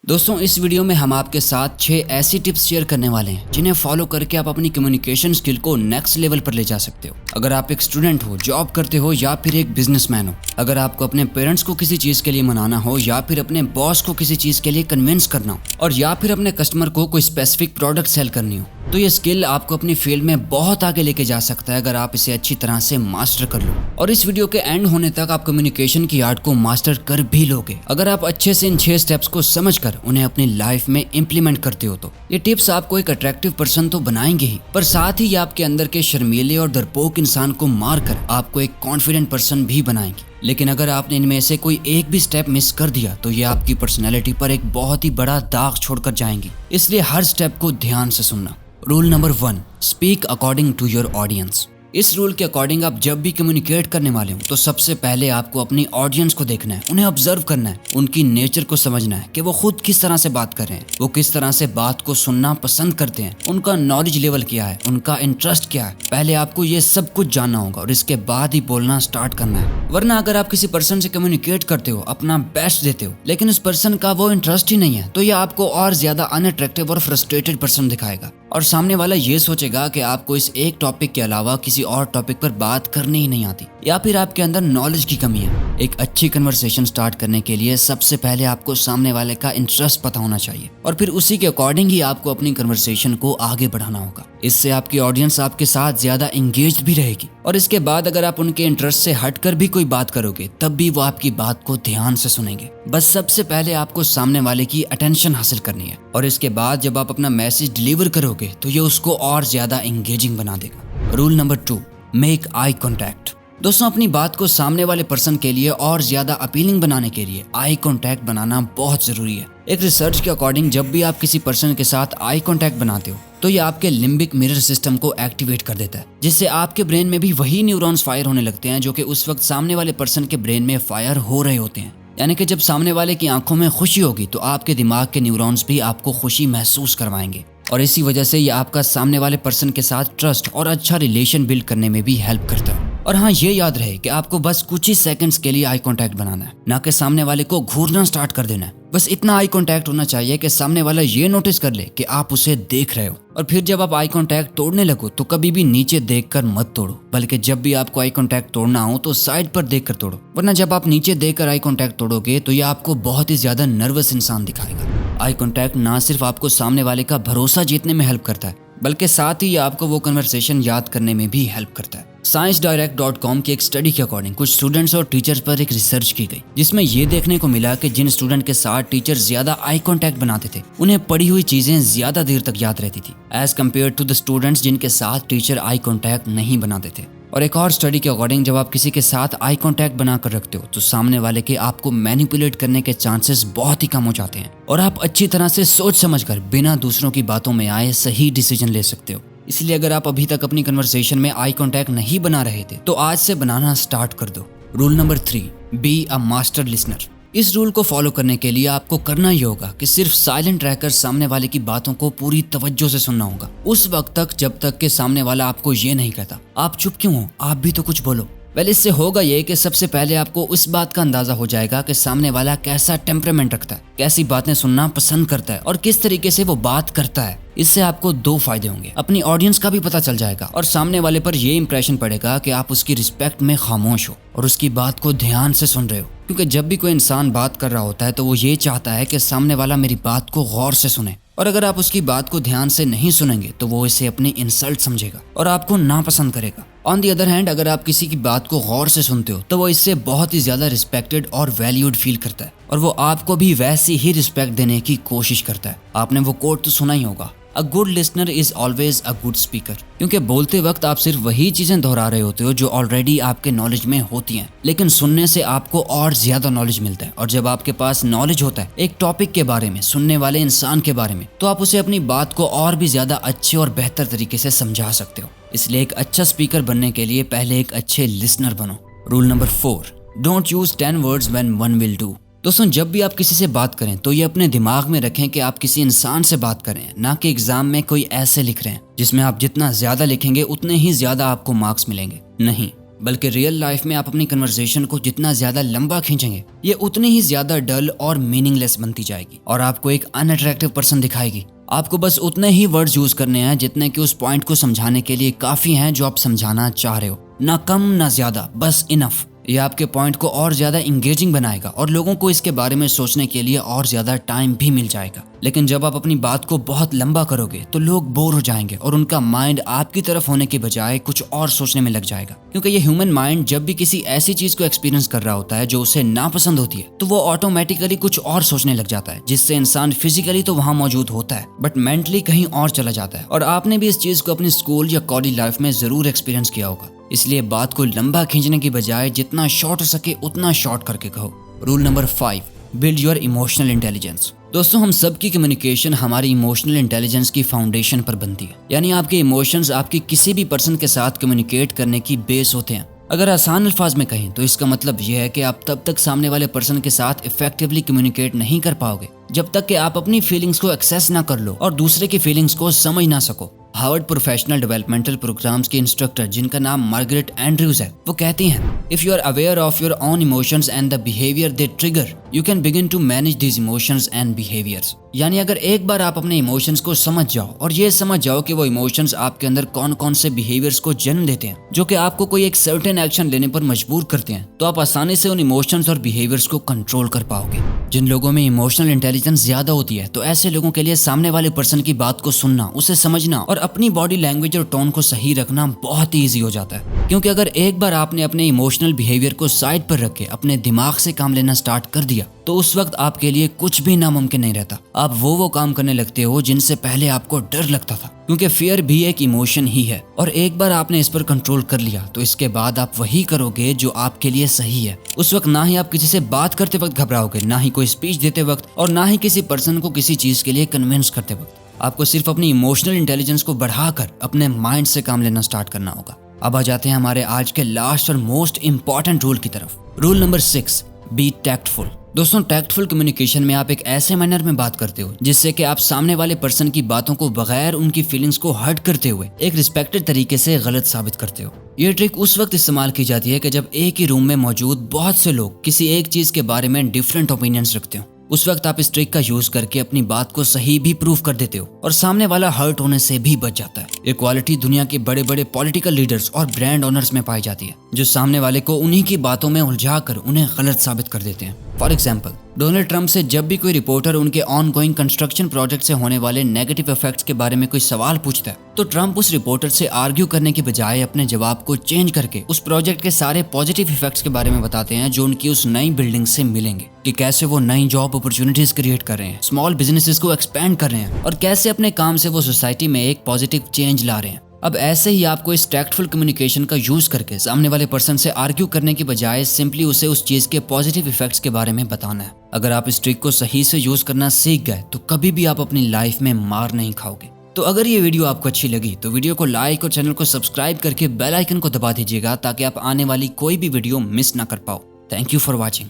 दोस्तों इस वीडियो में हम आपके साथ 6 ऐसी टिप्स शेयर करने वाले हैं जिन्हें फॉलो करके आप अपनी कम्युनिकेशन स्किल को नेक्स्ट लेवल पर ले जा सकते हो। अगर आप एक स्टूडेंट हो, जॉब करते हो या फिर एक बिजनेसमैन हो, अगर आपको अपने पेरेंट्स को किसी चीज के लिए मनाना हो या फिर अपने बॉस को किसी चीज के लिए कन्विंस करना हो और या फिर अपने कस्टमर को कोई स्पेसिफिक प्रोडक्ट सेल करनी हो, तो ये स्किल आपको अपनी फील्ड में बहुत आगे लेके जा सकता है अगर आप इसे अच्छी तरह से मास्टर कर लो। और इस वीडियो के एंड होने तक आप कम्युनिकेशन की आर्ट को मास्टर कर भी लोगे अगर आप अच्छे से इन 6 स्टेप्स को समझकर उन्हें अपनी लाइफ में इम्प्लीमेंट करते हो। तो ये टिप्स आपको एक अट्रैक्टिव पर्सन तो बनाएंगे ही, पर साथ ही ये आपके अंदर के शर्मीले और डरपोक इंसान को मारकर आपको एक कॉन्फिडेंट पर्सन भी बनाएंगे। लेकिन अगर आपने इनमें से कोई एक भी स्टेप मिस कर दिया तो ये आपकी पर्सनैलिटी पर एक बहुत ही बड़ा दाग छोड़कर जाएंगी, इसलिए हर स्टेप को ध्यान से सुनना। Rule number 1, speak according to your audience. इस रूल के अकॉर्डिंग आप जब भी कम्युनिकेट करने वाले हो तो सबसे पहले आपको अपनी ऑडियंस को देखना है, उन्हें ऑब्जर्व करना है, उनकी नेचर को समझना है कि वो खुद किस तरह से बात कर रहे हैं, वो किस तरह से बात को सुनना पसंद करते हैं, उनका नॉलेज लेवल क्या है, उनका इंटरेस्ट क्या है। पहले आपको ये सब कुछ जानना होगा और इसके बाद ही बोलना स्टार्ट करना है। वरना अगर आप किसी पर्सन से कम्युनिकेट करते हो, अपना बेस्ट देते हो, लेकिन उस पर्सन का वो इंटरेस्ट ही नहीं है, तो ये आपको और ज्यादा अनअट्रैक्टिव और फ्रस्ट्रेटेड पर्सन दिखाएगा और सामने वाला ये सोचेगा कि आपको इस एक टॉपिक के अलावा किसी और टॉपिक पर बात करनी ही नहीं आती या फिर आपके अंदर नॉलेज की कमी है। एक अच्छी कन्वर्सेशन स्टार्ट करने के लिए सबसे पहले आपको सामने वाले का इंटरेस्ट पता होना चाहिए और फिर उसी के अकॉर्डिंग ही आपको अपनी कन्वर्सेशन को आगे बढ़ाना होगा। इससे आपकी ऑडियंस आपके साथ ज्यादा एंगेज्ड भी रहेगी और इसके बाद अगर आप उनके इंटरेस्ट से हटकर भी कोई बात करोगे तब भी वो आपकी बात को ध्यान से सुनेंगे। बस सबसे पहले आपको सामने वाले की अटेंशन हासिल करनी है और इसके बाद जब आप अपना मैसेज डिलीवर करोगे तो ये उसको और ज्यादा एंगेजिंग बना देगा। Rule number 2, make eye contact. दोस्तों अपनी बात को सामने वाले पर्सन के लिए और ज्यादा अपीलिंग बनाने के लिए आई कॉन्टैक्ट बनाना बहुत जरूरी है। एक रिसर्च के अकॉर्डिंग जब भी आप किसी पर्सन के साथ आई कॉन्टैक्ट बनाते हो तो ये आपके लिम्बिक मिरर सिस्टम को एक्टिवेट कर देता है, जिससे आपके ब्रेन में भी वही न्यूरॉन्स फायर होने लगते हैं जो कि उस वक्त सामने वाले पर्सन के ब्रेन में फायर हो रहे होते हैं। यानी कि जब सामने वाले की आंखों में खुशी होगी तो आपके दिमाग के न्यूरॉन्स भी आपको खुशी महसूस करवाएंगे और इसी वजह से ये आपका सामने वाले पर्सन के साथ ट्रस्ट और अच्छा रिलेशन बिल्ड करने में भी हेल्प करता है। और हाँ, ये याद रहे कि आपको बस कुछ ही सेकंड्स के लिए आई कांटेक्ट बनाना है, ना कि सामने वाले को घूरना स्टार्ट कर देना है। बस इतना आई कांटेक्ट होना चाहिए कि सामने वाला ये नोटिस कर ले कि आप उसे देख रहे हो। और फिर जब आप आई कांटेक्ट तोड़ने लगो तो कभी भी नीचे देखकर मत तोड़ो, बल्कि जब भी आपको आई कांटेक्ट तोड़ना हो तो साइड पर देखकर तोड़ो। वरना जब आप नीचे देखकर आई कांटेक्ट तोड़ोगे तो ये आपको बहुत ही ज्यादा नर्वस इंसान दिखाएगा। आई कांटेक्ट ना सिर्फ आपको सामने वाले का भरोसा जीतने में हेल्प करता है, बल्कि साथ ही आपको वो कन्वर्सेशन याद करने में भी हेल्प करता है। ScienceDirect.com की एक स्टडी के अकॉर्डिंग कुछ स्टूडेंट्स और टीचर्स पर एक रिसर्च की गई, जिसमें ये देखने को मिला कि जिन स्टूडेंट के साथ टीचर ज्यादा आई कांटेक्ट बनाते थे उन्हें पढ़ी हुई चीजें ज्यादा देर तक याद रहती थी, as compare to the students जिनके साथ टीचर आई कांटेक्ट नहीं बनाते थे। और एक और स्टडी के अकॉर्डिंग जब आप किसी के साथ आई कांटेक्ट बनाकर रखते हो तो सामने वाले के आपको मैनिपुलेट करने के चांसेस बहुत ही कम हो जाते हैं और आप अच्छी तरह से सोच समझकर बिना दूसरों की बातों में आए सही डिसीजन ले सकते हो। इसलिए अगर आप अभी तक अपनी कन्वर्सेशन में आई कांटेक्ट नहीं बना रहे थे तो आज से बनाना स्टार्ट कर दो। Rule number 3, be a master listener. इस रूल को फॉलो करने के लिए आपको करना ही होगा कि सिर्फ साइलेंट रहकर सामने वाले की बातों को पूरी तवज्जो से सुनना होगा उस वक्त तक जब तक कि सामने वाला आपको ये नहीं कहता आप चुप क्यों हो, आप भी तो कुछ बोलो। इससे होगा ये कि सबसे पहले आपको उस बात का अंदाजा हो जाएगा कि सामने वाला कैसा टेम्परामेंट रखता है, कैसी बातें सुनना पसंद करता है और किस तरीके से वो बात करता है। इससे आपको 2 फायदे होंगे, अपनी ऑडियंस का भी पता चल जाएगा और सामने वाले पर ये इंप्रेशन पड़ेगा कि आप उसकी रिस्पेक्ट में खामोश हो और उसकी बात को ध्यान से सुन रहे हो। क्योंकि जब भी कोई इंसान बात कर रहा होता है तो वो ये चाहता है कि सामने वाला मेरी बात को गौर से सुने, और अगर आप उसकी बात को ध्यान से नहीं सुनेंगे तो वो इसे अपनी इंसल्ट समझेगा और आपको नापसंद करेगा। ऑन दी अदर हैंड अगर आप किसी की बात को गौर से सुनते हो तो वो इससे बहुत ही ज्यादा रिस्पेक्टेड और वैल्यूड फील करता है और वो आपको भी वैसी ही रिस्पेक्ट देने की कोशिश करता है। आपने वो कोट तो सुना ही होगा, a good listener is always a good speaker. क्योंकि बोलते वक्त आप सिर्फ वही चीजें दोहरा रहे होते हो जो ऑलरेडी आपके नॉलेज में होती हैं, लेकिन सुनने से आपको और ज्यादा नॉलेज मिलता है। और जब आपके पास नॉलेज होता है एक टॉपिक के बारे में, सुनने वाले इंसान के बारे में, तो आप उसे अपनी बात को और भी ज्यादा अच्छे और बेहतर तरीके से समझा सकते हो। इसलिए एक अच्छा स्पीकर बनने के लिए पहले एक अच्छे लिसनर बनो। Rule number 4, don't use 10 words when one will do. दोस्तों जब भी आप किसी से बात करें तो ये अपने दिमाग में रखें कि आप किसी इंसान से बात कर रहे हैं, ना कि एग्जाम में कोई ऐसे लिख रहे हैं जिसमें आप जितना ज्यादा लिखेंगे उतने ही ज्यादा आपको मार्क्स मिलेंगे। नहीं, बल्कि रियल लाइफ में आप अपनी कन्वर्सेशन को जितना ज्यादा लंबा खींचेंगे ये उतनी ही ज्यादा डल और मीनिंगलेस बनती जाएगी और आपको एक अनअट्रैक्टिव पर्सन दिखाएगी। आपको बस उतने ही वर्ड्स यूज करने हैं जितने कि उस पॉइंट को समझाने के लिए काफी हैं जो आप समझाना चाह रहे हो, ना कम ना ज्यादा, बस इनफ। ये आपके पॉइंट को और ज्यादा इंगेजिंग बनाएगा और लोगों को इसके बारे में सोचने के लिए और ज्यादा टाइम भी मिल जाएगा। लेकिन जब आप अपनी बात को बहुत लंबा करोगे तो लोग बोर हो जाएंगे और उनका माइंड आपकी तरफ होने के बजाय कुछ और सोचने में लग जाएगा। क्योंकि ये ह्यूमन माइंड जब भी किसी ऐसी चीज को एक्सपीरियंस कर रहा होता है जो उसे नापसंद होती है तो वो ऑटोमेटिकली कुछ और सोचने लग जाता है, जिससे इंसान फिजिकली तो वहां मौजूद होता है बट मेंटली कहीं और चला जाता है। और आपने भी इस चीज को अपनी स्कूल या कॉलेज लाइफ में जरूर एक्सपीरियंस किया होगा। इसलिए बात को लंबा खींचने की बजाय जितना शॉर्ट हो सके उतना शॉर्ट करके कहो। Rule number 5, build your emotional intelligence. दोस्तों, हम सबकी कम्युनिकेशन हमारी इमोशनल इंटेलिजेंस की फाउंडेशन पर बनती है। यानी आपके इमोशंस आपकी किसी भी पर्सन के साथ कम्युनिकेट करने की बेस होते हैं। अगर आसान अल्फाज में कहें तो इसका मतलब यह है कि आप तब तक सामने वाले पर्सन के साथ इफेक्टिवली कम्युनिकेट नहीं कर पाओगे जब तक कि आप अपनी फीलिंग्स को एक्सेस ना कर लो और दूसरे की फीलिंग्स को समझ ना सको। हार्वर्ड प्रोफेशनल डेवलपमेंटल प्रोग्राम्स के इंस्ट्रक्टर जिनका नाम मार्गरेट एंड्रयूज है, वो कहती हैं, if you are aware of your own emotions and the behaviour they trigger, you can begin to manage these emotions and behaviours. यानी अगर एक बार आप अपने इमोशंस को समझ जाओ और ये समझ जाओ कि वो इमोशंस आपके अंदर कौन कौन से बिहेवियर्स को जन्म देते हैं जो कि आपको कोई एक सर्टेन एक्शन लेने पर मजबूर करते हैं, तो आप आसानी से उन इमोशंस और बिहेवियर्स को कंट्रोल कर पाओगे। जिन लोगों में इमोशनल इंटेलिजेंस ज्यादा होती है तो ऐसे लोगों के लिए सामने वाले पर्सन की बात को सुनना, उसे समझना और अपनी बॉडी लैंग्वेज और टोन को सही रखना बहुत ही ईजी हो जाता है। क्योंकि अगर एक बार आपने अपने इमोशनल बिहेवियर को साइड पर रख के अपने दिमाग से काम लेना स्टार्ट कर दिया तो उस वक्त आपके लिए कुछ भी नामुमकिन नहीं रहता। आप वो काम करने लगते हो जिनसे पहले आपको डर लगता था, क्योंकि फियर भी एक इमोशन ही है। और एक बार आपने इस पर कंट्रोल कर लिया तो इसके बाद आप वही करोगे जो आपके लिए सही है। उस वक्त ना ही आप किसी से बात करते वक्त घबराओगे, ना ही कोई स्पीच देते वक्त और ना ही किसी पर्सन को किसी चीज के लिए कन्विंस करते वक्त। आपको सिर्फ अपनी इमोशनल इंटेलिजेंस को बढ़ाकर अपने माइंड से काम लेना स्टार्ट करना होगा। अब आ जाते हैं हमारे आज के लास्ट और मोस्ट इंपॉर्टेंट रूल की तरफ। Rule number 6, be tactful. दोस्तों, टैक्टफुल कम्युनिकेशन में आप एक ऐसे मैनर में बात करते हो जिससे कि आप सामने वाले पर्सन की बातों को बगैर उनकी फीलिंग्स को हर्ट करते हुए एक रिस्पेक्टेड तरीके से गलत साबित करते हो। ये ट्रिक उस वक्त इस्तेमाल की जाती है कि जब एक ही रूम में मौजूद बहुत से लोग किसी एक चीज के बारे में डिफरेंट ओपिनियंस रखते हो। उस वक्त आप इस ट्रिक का यूज करके अपनी बात को सही भी प्रूव कर देते हो और सामने वाला हर्ट होने से भी बच जाता है। ये क्वालिटी दुनिया के बड़े बड़े पॉलिटिकल लीडर्स और ब्रांड ओनर्स में पाई जाती है, जो सामने वाले को उन्हीं की बातों में उलझाकर उन्हें गलत साबित कर देते हैं। फॉर एग्जाम्पल, डोनाल्ड ट्रंप से जब भी कोई रिपोर्टर उनके ऑनगोइंग कंस्ट्रक्शन प्रोजेक्ट से होने वाले नेगेटिव इफेक्ट्स के बारे में कोई सवाल पूछता है तो ट्रंप उस रिपोर्टर से आर्ग्यू करने के बजाय अपने जवाब को चेंज करके उस प्रोजेक्ट के सारे पॉजिटिव इफेक्ट्स के बारे में बताते हैं जो उनकी उस नई बिल्डिंग से मिलेंगे, कि कैसे वो नई जॉब अपॉर्चुनिटीज क्रिएट कर रहे हैं, स्मॉल बिजनेसेस को एक्सपेंड कर रहे हैं और कैसे अपने काम से वो सोसाइटी में एक पॉजिटिव चेंज ला रहे हैं। अब ऐसे ही आपको इस टैक्टफुल कम्युनिकेशन का यूज करके सामने वाले पर्सन से आर्ग्यू करने की बजाय सिंपली उसे उस चीज के पॉजिटिव इफेक्ट्स के बारे में बताना है। अगर आप इस ट्रिक को सही से यूज करना सीख गए तो कभी भी आप अपनी लाइफ में मार नहीं खाओगे। तो अगर ये वीडियो आपको अच्छी लगी तो वीडियो को लाइक और चैनल को सब्सक्राइब करके बेल आइकन को दबा दीजिएगा ताकि आप आने वाली कोई भी वीडियो मिस ना कर पाओ। Thank you for watching.